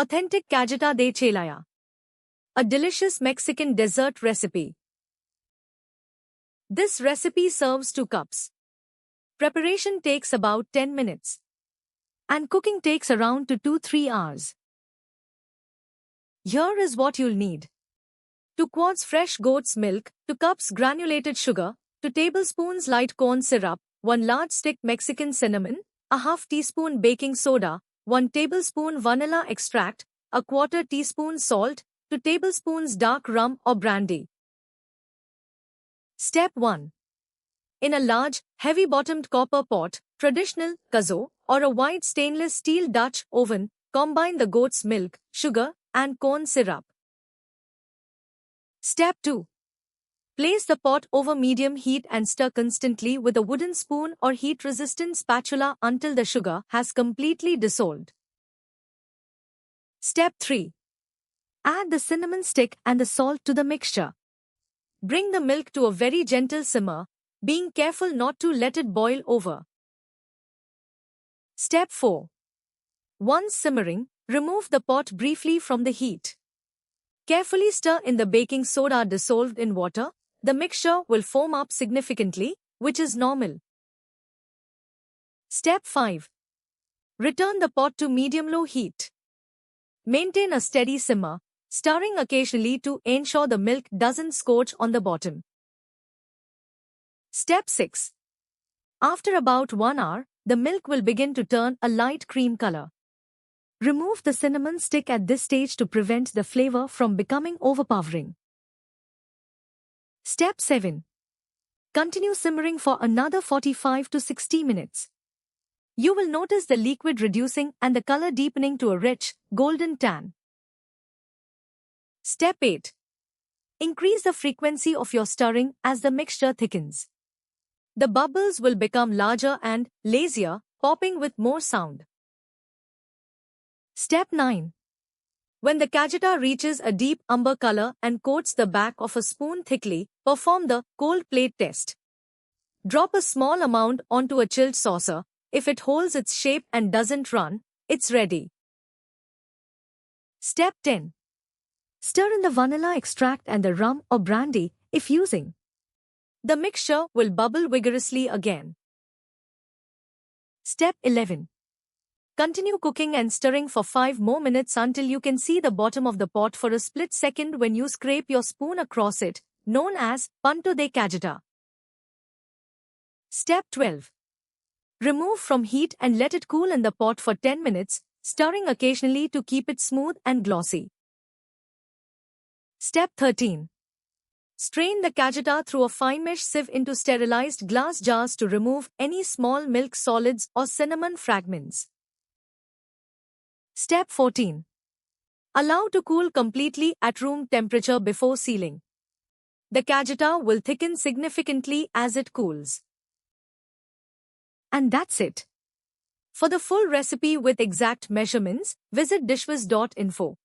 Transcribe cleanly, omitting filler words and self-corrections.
Authentic cajeta de chelaya. A delicious Mexican dessert recipe. This recipe serves 2 cups. Preparation takes about 10 minutes. And cooking takes around 2-3 hours. Here is what you'll need. 2 quarts fresh goat's milk, 2 cups granulated sugar, 2 tablespoons light corn syrup, 1 large stick Mexican cinnamon, a half teaspoon baking soda, 1 tablespoon vanilla extract, a quarter teaspoon salt, 2 tablespoons dark rum or brandy. Step 1. In a large, heavy-bottomed copper pot, traditional, cazo, or a wide stainless steel Dutch oven, combine the goat's milk, sugar, and corn syrup. Step 2. Place the pot over medium heat and stir constantly with a wooden spoon or heat-resistant spatula until the sugar has completely dissolved. Step 3. Add the cinnamon stick and the salt to the mixture. Bring the milk to a very gentle simmer, being careful not to let it boil over. Step 4. Once simmering, remove the pot briefly from the heat. Carefully stir in the baking soda dissolved in water. The mixture will foam up significantly, which is normal. Step 5. Return the pot to medium-low heat. Maintain a steady simmer, stirring occasionally to ensure the milk doesn't scorch on the bottom. Step 6. After about 1 hour, the milk will begin to turn a light cream color. Remove the cinnamon stick at this stage to prevent the flavor from becoming overpowering. Step 7. Continue simmering for another 45 to 60 minutes. You will notice the liquid reducing and the color deepening to a rich, golden tan. Step 8. Increase the frequency of your stirring as the mixture thickens. The bubbles will become larger and lazier, popping with more sound. Step 9. When the cajeta reaches a deep umber color and coats the back of a spoon thickly, perform the cold plate test. Drop a small amount onto a chilled saucer. If it holds its shape and doesn't run, it's ready. Step 10. Stir in the vanilla extract and the rum or brandy, if using. The mixture will bubble vigorously again. Step 11. Continue cooking and stirring for 5 more minutes until you can see the bottom of the pot for a split second when you scrape your spoon across it, known as punto de cajeta. Step 12. Remove from heat and let it cool in the pot for 10 minutes, stirring occasionally to keep it smooth and glossy. Step 13. Strain the cajeta through a fine mesh sieve into sterilized glass jars to remove any small milk solids or cinnamon fragments. Step 14. Allow to cool completely at room temperature before sealing. The cajeta will thicken significantly as it cools. And that's it. For the full recipe with exact measurements, visit dishwiz.info.